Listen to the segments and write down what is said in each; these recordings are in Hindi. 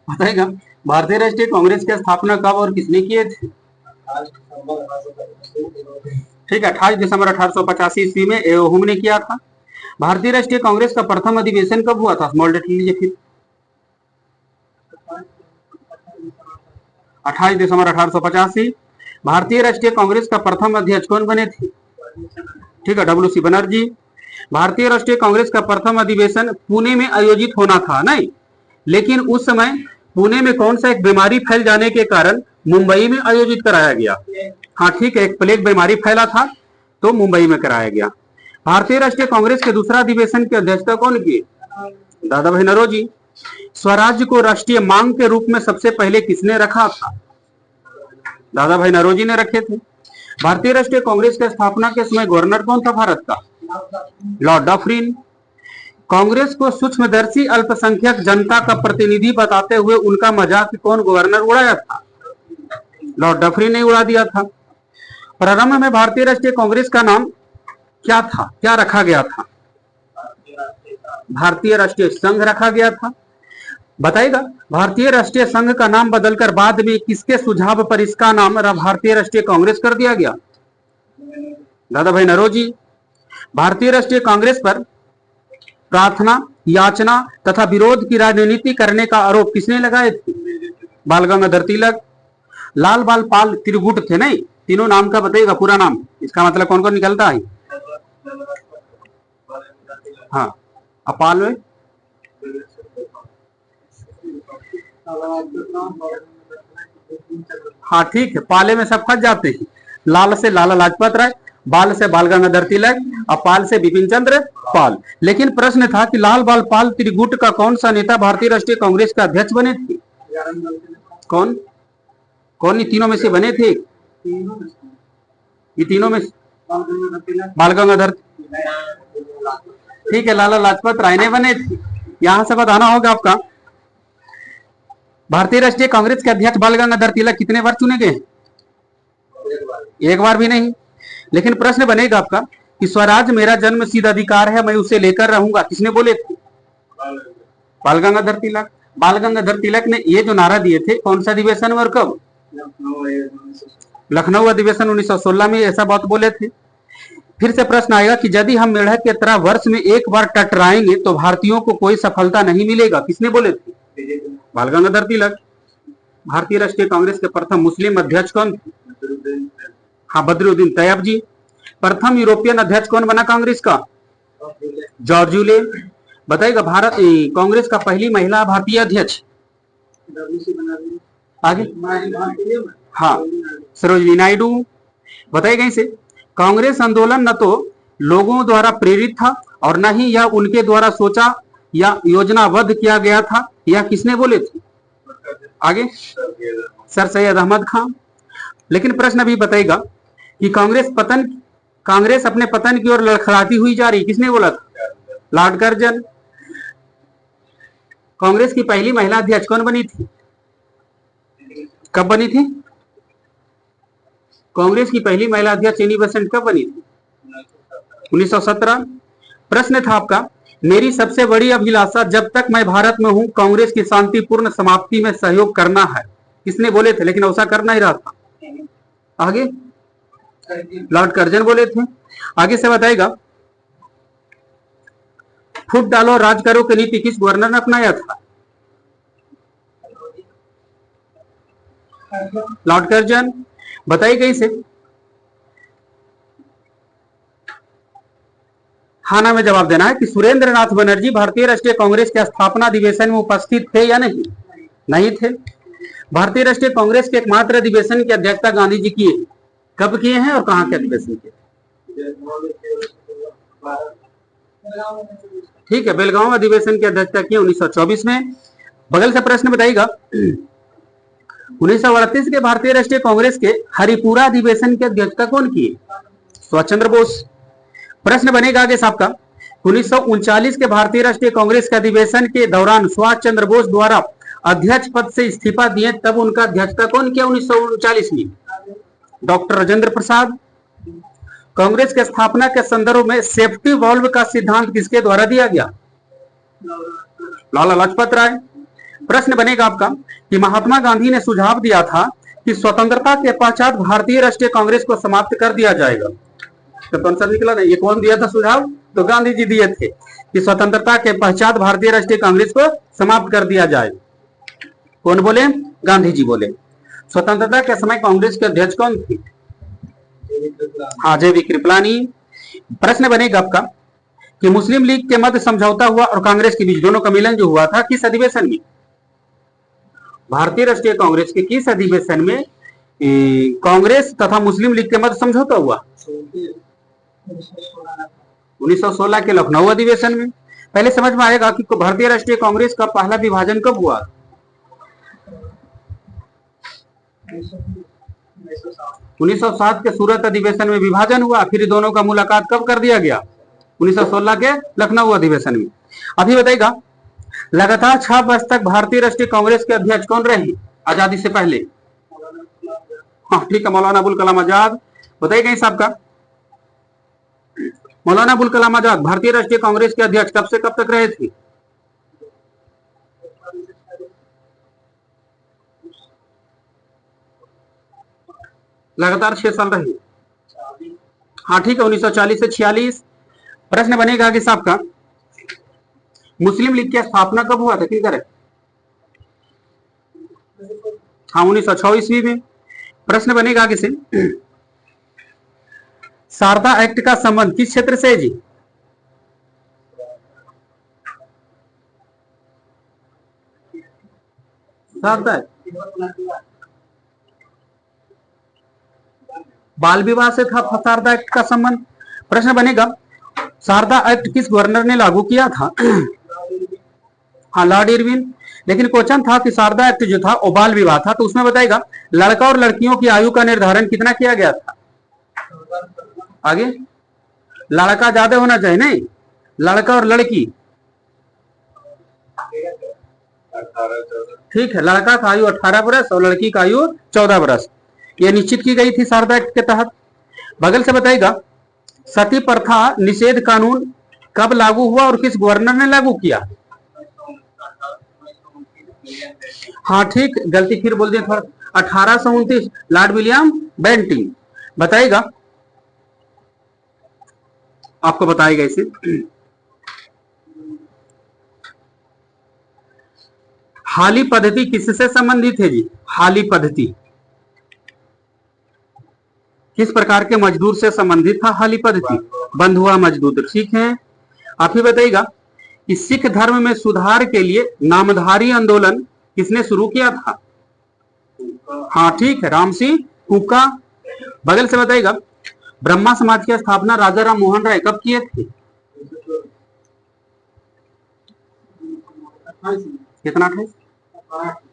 बताएगा भारतीय राष्ट्रीय कांग्रेस की स्थापना कब और किसने किए थे? ठीक है, 28 दिसंबर 1885 में एओहुम ने किया था। भारतीय राष्ट्रीय कांग्रेस का प्रथम अधिवेशन कब हुआ था? स्मॉल डेट लीजिए फिर। 28 दिसंबर 1885। भारतीय राष्ट्रीय कांग्रेस का प्रथम अध्यक्ष कौन बने थे? ठीक है, डब्ल्यू सी बनर्जी। भारतीय राष्ट्रीय कांग्रेस का प्रथम अधिवेशन पुणे में आयोजित होना था, नहीं, लेकिन उस समय पुणे में कौन सा एक बीमारी फैल जाने के कारण मुंबई में आयोजित कराया गया? हाँ ठीक है, एक प्लेग बीमारी फैला था तो मुंबई में कराया गया। भारतीय राष्ट्रीय कांग्रेस के दूसरा अधिवेशन की अध्यक्षता कौन की? दादा भाई नौरोजी। स्वराज्य को राष्ट्रीय मांग के रूप में सबसे पहले किसने रखा था? दादा भाई नौरोजी ने रखे थे। भारतीय राष्ट्रीय कांग्रेस की स्थापना के समय गवर्नर कौन था भारत का? Lord Dufferin. कांग्रेस को सूक्ष्मदर्शी अल्पसंख्यक जनता का प्रतिनिधि बताते हुए उनका मजाक कौन गवर्नर उड़ाया था? लॉर्ड डफरिन ने उड़ा दिया था। प्रारंभ में भारतीय राष्ट्रीय कांग्रेस का नाम क्या था, क्या रखा गया था? भारतीय राष्ट्रीय संघ रखा गया था। बताइएगा भारतीय राष्ट्रीय संघ का नाम बदलकर बाद में किसके सुझाव पर इसका नाम भारतीय राष्ट्रीय कांग्रेस कर दिया गया? दादा भाई नौरोजी। भारतीय राष्ट्रीय कांग्रेस पर प्रार्थना, याचना तथा विरोध की राजनीति करने का आरोप किसने लगाए थे? बाल गंगाधर तिलक। लाल बाल पाल त्रिगुट थे, नहीं, तीनों नाम का बताइएगा पूरा नाम, इसका मतलब कौन कौन निकलता है? हाँ, अपाल में हाँ ठीक है, पाले में सब फंस जाते हैं। लाल से लाला लाजपत राय, बाल से बाल गंगाधर तिलक, अपाल से बिपिन चंद्र पाल। लेकिन प्रश्न था कि लाल बाल पाल त्रिगुट का कौन सा नेता भारतीय राष्ट्रीय कांग्रेस का अध्यक्ष बने थे? कौन कौन? ये तीनों में से बने थे? ये तीनों में बाल गंगाधर, ठीक है, लाला लाजपत राय ने बने थे। यहां से बताना होगा आपका भारतीय राष्ट्रीय कांग्रेस के अध्यक्ष बाल गंगाधर तिलक कितने बार चुने गए? एक बार भी नहीं। लेकिन प्रश्न बनेगा आपका कि स्वराज मेरा जन्मसिद्ध अधिकार है, मैं उसे लेकर रहूंगा, किसने बोले थे? बाल गंगाधर तिलक। बाल गंगाधर तिलक ने ये जो नारा दिए थे कौन सा अधिवेशन में और कब? लखनऊ अधिवेशन 1916 में ऐसा बात बोले थे। फिर से प्रश्न आएगा कि यदि हम मेढक की तरह वर्ष में एक बार टकराएंगे तो भारतीयों को कोई सफलता नहीं मिलेगा, किसने बोले थे? बाल गंगाधर तिलक। भारतीय राष्ट्रीय कांग्रेस के प्रथम मुस्लिम अध्यक्ष कौन थे? हाँ, बद्रुद्दीन तैयब जी। प्रथम यूरोपियन अध्यक्ष कौन बना कांग्रेस का? George Yule. बताइएगा भारत कांग्रेस का पहली महिला भारतीय अध्यक्ष? आगे हाँ, सरोजिनी नायडू। बताइएगा इसे कांग्रेस आंदोलन न तो लोगों द्वारा प्रेरित था और न ही यह उनके द्वारा सोचा या योजनाबद्ध किया गया था, यह किसने बोले थे? आगे सर सैयद अहमद खान। लेकिन प्रश्न अभी बताएगा कि कांग्रेस अपने पतन की ओर लड़खड़ाती हुई जा रही, किसने बोला था? Lord Curzon. कांग्रेस की पहली महिला अध्यक्ष कौन बनी थी? कब बनी थी? कांग्रेस की पहली महिला अध्यक्ष एनी बेसेंट कब बनी थी? 1917। प्रश्न था आपका मेरी सबसे बड़ी अभिलाषा जब तक मैं भारत में हूं कांग्रेस की शांतिपूर्ण समाप्ति में सहयोग करना है, किसने बोले थे? लेकिन ऐसा कर नहीं रहा था। आगे लॉर्ड कर्जन बोले थे। आगे से बताएगा फूट डालो राज करो की नीति किस गवर्नर ने अपनाया था? Lord Curzon. बताइएगा इसे हाना में जवाब देना है कि सुरेंद्र नाथ बनर्जी भारतीय राष्ट्रीय कांग्रेस के स्थापना अधिवेशन में उपस्थित थे या नहीं? नहीं थे। भारतीय राष्ट्रीय कांग्रेस के एकमात्र अधिवेशन की अध्यक्षता गांधी जी किए, कब किए हैं और कहां के अधिवेशन किए? ठीक है, बेलगांव अधिवेशन की अध्यक्षता की 1924 में। बगल से प्रश्न बताइएगा 1938 के भारतीय राष्ट्रीय कांग्रेस के हरिपुरा अधिवेशन की अध्यक्षता कौन किए? सुभाष चंद्र बोस। प्रश्न बनेगा आगे साहब का 1939 के भारतीय राष्ट्रीय कांग्रेस के अधिवेशन के दौरान सुभाष चंद्र बोस द्वारा अध्यक्ष पद से इस्तीफा दिए, तब उनका अध्यक्षता कौन किया 1939 में? डॉक्टर राजेंद्र प्रसाद। कांग्रेस के स्थापना के संदर्भ में सेफ्टी वॉल्व का सिद्धांत किसके द्वारा दिया गया? लाला लाजपत राय। प्रश्न बनेगा आपका कि महात्मा गांधी ने सुझाव दिया था कि स्वतंत्रता के पश्चात भारतीय राष्ट्रीय कांग्रेस को समाप्त कर दिया जाएगा। तो कौन सा निकला ना, ये कौन दिया था सुझाव? तो गांधी जी दिए थे कि स्वतंत्रता के पश्चात भारतीय राष्ट्रीय कांग्रेस को समाप्त कर दिया जाए। कौन बोले? गांधी जी बोले। स्वतंत्रता के समय कांग्रेस के अध्यक्ष कौन थे? हाँ, जे.बी. कृपलानी। प्रश्न बनेगा आपका कि मुस्लिम लीग के मध्य समझौता हुआ और कांग्रेस के बीच दोनों का मिलन जो हुआ था किस अधिवेशन में? भारतीय राष्ट्रीय कांग्रेस के किस अधिवेशन में कांग्रेस तथा मुस्लिम लीग के मध्य समझौता हुआ? 1916 के लखनऊ अधिवेशन में। पहले समझ में आएगा कि भारतीय राष्ट्रीय कांग्रेस का पहला विभाजन कब हुआ? 1907 के सूरत अधिवेशन में विभाजन हुआ। फिर दोनों का मुलाकात कब कर दिया गया? 1916 के लखनऊ अधिवेशन में। अभी बताइएगा, लगातार 6 वर्ष तक भारतीय राष्ट्रीय कांग्रेस के अध्यक्ष कौन रहे आजादी से पहले? हाँ ठीक है, मौलाना अबुल कलाम आजाद। बताइएगा इस आपका, मौलाना अबुल कलाम आजाद भारतीय राष्ट्रीय कांग्रेस के अध्यक्ष कब से कब तक रहे थे? लगातार 6 साल रहे। हाँ ठीक है, 1940 से 46। प्रश्न बनेगा आगे साहब का, मुस्लिम लीग की स्थापना कब हुआ था? क्लियर है? हाँ, 1906 ईस्वी में। प्रश्न बनेगा आगे से, शारदा एक्ट का संबंध किस क्षेत्र से है जी? शारदा बाल विवाह से था शारदा एक्ट का संबंध। प्रश्न बनेगा, शारदा एक्ट किस गवर्नर ने लागू किया था? हाँ, लॉर्ड इरविन। लेकिन क्वेश्चन था कि शारदा एक्ट जो था वो बाल विवाह था, तो उसमें बताएगा लड़का और लड़कियों की आयु का निर्धारण कितना किया गया था? आगे, लड़का ज्यादा होना चाहिए, नहीं लड़का और लड़की। ठीक है, लड़का का आयु 18 वर्ष और लड़की का आयु 14 वर्ष, यह निश्चित की गई थी शारदा एक्ट के तहत। बगल से बताएगा, सती प्रथा निषेध कानून कब लागू हुआ और किस गवर्नर ने लागू किया? हाँ ठीक, गलती फिर बोल दिया थोड़ा, 1829 लॉर्ड विलियम बेंटिंग। बताएगा, आपको बताएगा इसे, हाली पद्धति किससे संबंधित है जी? हाली पद्धति किस प्रकार के मजदूर से संबंधित था? हाली पद्धति बंधुआ मजदूर। ठीक है, आप ही बताइएगा कि सिख धर्म में सुधार के लिए नामधारी आंदोलन किसने शुरू किया था? हाँ ठीक है, राम सिंह हुक्का। बगल से बताइएगा, ब्रह्मा समाज की स्थापना राजा राम मोहन राय कब किए थे? कितना?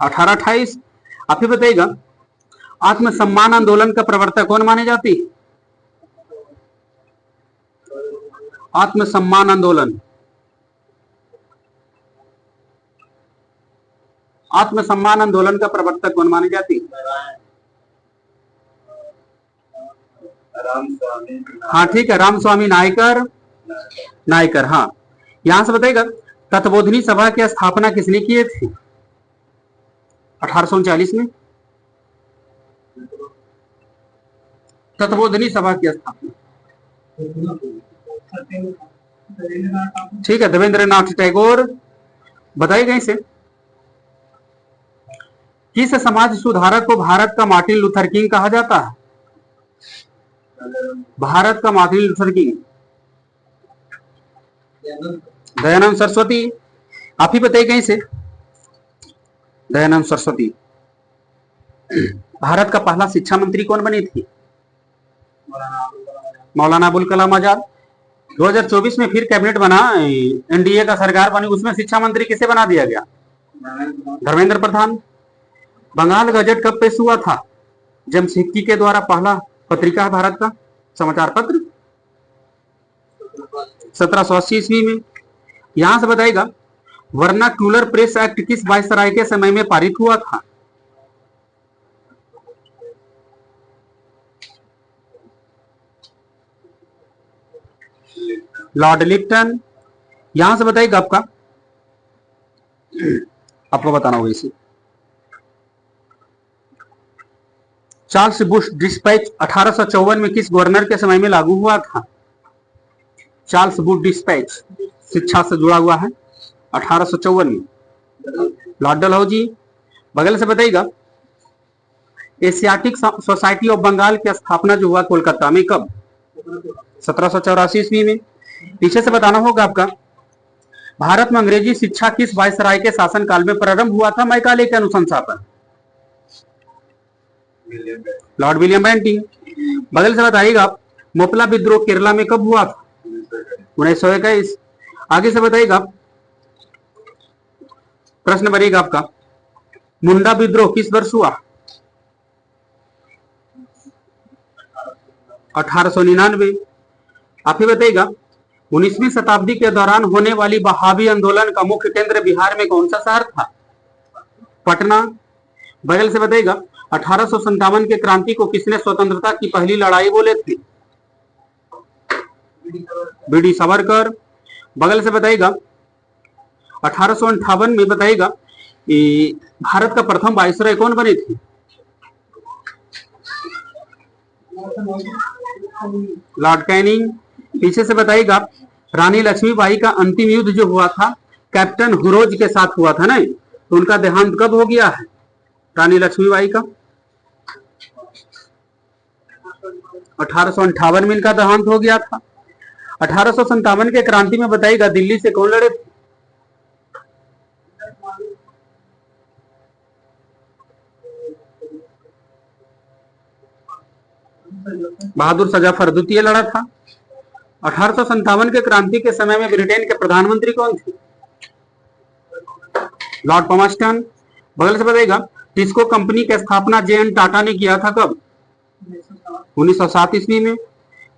1828। आप ही बताइएगा, आत्मसम्मान आंदोलन का प्रवर्तक कौन माने जाती है? आत्मसम्मान आंदोलन, आत्मसम्मान आंदोलन का प्रवर्तक कौन मानी जाती? हाँ ठीक है, रामस्वामी नायकर। नायकर, हाँ। यहां से बताएगा, तत्वोधनी सभा की स्थापना किसने की थी? 1839 में तत्वोधनी सभा की स्थापना। ठीक है, देवेंद्रनाथ टैगोर। बताइएगा इसे, किस समाज सुधारक को भारत का मार्टिन लूथर किंग कहा जाता है? भारत का Martin Luther king Dayanand Saraswati. आप ही बताइएगा इसे, दयानंद सरस्वती। भारत का पहला शिक्षा मंत्री कौन बनी थी? मौलाना अबुल कलाम आजाद। 2024 में फिर कैबिनेट बना, एनडीए का सरकार बनी, उसमें शिक्षा मंत्री किसे बना दिया गया? धर्मेंद्र प्रधान। बंगाल गजट कब पेश हुआ था? जमशेदजी के द्वारा पहला पत्रिका है भारत का समाचार पत्र 1780 ईस्वी में। यहां से बताएगा, वर्नाक्यूलर प्रेस एक्ट किस वायसराय के समय में पारित हुआ था? Lord Lipton. यहां से बताइएगा आपका, आपको बताना होगा इसे। चार्ल्स बुश डिस्पैच 1854 में किस गवर्नर के समय में लागू हुआ था? चार्ल्स बुश डिस्पैच शिक्षा से जुड़ा हुआ है 1854 में। लॉर्ड डलहौजी। बगल से बताइएगा, एशियाटिक सोसाइटी ऑफ बंगाल की स्थापना जो हुआ कोलकाता में कब? 1784 ईस्वी में। पीछे से बताना होगा आपका, भारत में अंग्रेजी शिक्षा किस वायसराय के शासनकाल में प्रारंभ हुआ था मैकाले के अनुशंसा पर? Lord William Bentinck. बगल से बताइएगा, मोपला विद्रोह केरला में कब हुआ था? 1921। आगे से बताइएगा, प्रश्न बनेगा आपका, मुंडा विद्रोह किस वर्ष हुआ? 1899। आप ही बताइएगा, 19वीं शताब्दी के दौरान होने वाली बहावी आंदोलन का मुख्य केंद्र बिहार में कौन सा शहर था? पटना। बगल से बताइएगा, 1857 के क्रांति को किसने स्वतंत्रता की पहली लड़ाई बोले थे? बीडी सावरकर। बगल से बताइएगा, 1858 में बताइएगा भारत का प्रथम वायसराय कौन बने थे? Lord Canning. पीछे से बताइएगा, रानी लक्ष्मीबाई का अंतिम युद्ध जो हुआ था कैप्टन हुरोज के साथ हुआ था ना, तो उनका देहांत कब हो गया है रानी लक्ष्मीबाई का? 1858 में इनका देहांत हो गया था। 1857 के क्रांति में बताइएगा दिल्ली से कौन लड़े थे? बहादुर शाह जफर द्वितीय लड़ा था। 1857 के क्रांति के समय में ब्रिटेन के प्रधानमंत्री कौन थे? लॉर्ड पॉमस्टन। बगल से बताइएगा, टिस्को कंपनी की स्थापना जे.एन. टाटा ने किया था कब? 1907 ईस्वी में।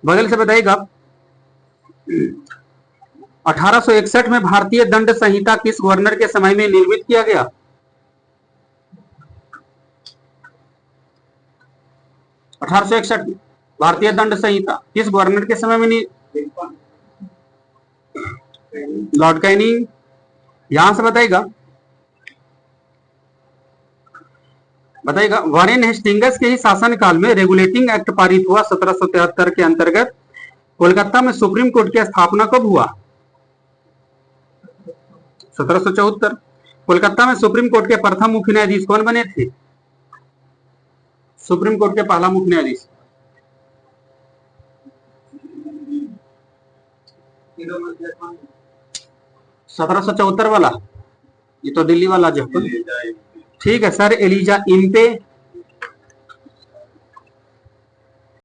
बगल से बताइएगा, 1861 में भारतीय दंड संहिता किस गवर्नर के समय में निर्मित किया गया? 1861 में भारतीय दंड संहिता किस गवर्नर के समय में? Lord Canning. यहां से बताइएगा वारेन हेस्टिंग्स के ही शासनकाल में रेगुलेटिंग एक्ट पारित हुआ 1773 के अंतर्गत। कोलकाता में सुप्रीम कोर्ट की स्थापना कब हुआ? 1774। कोलकाता में सुप्रीम कोर्ट के प्रथम मुख्य न्यायाधीश कौन बने थे? सुप्रीम कोर्ट के पहला मुख्य न्यायाधीश 1774 वाला, ये तो दिल्ली वाला जो। ठीक है सर, एलिजा इम्पे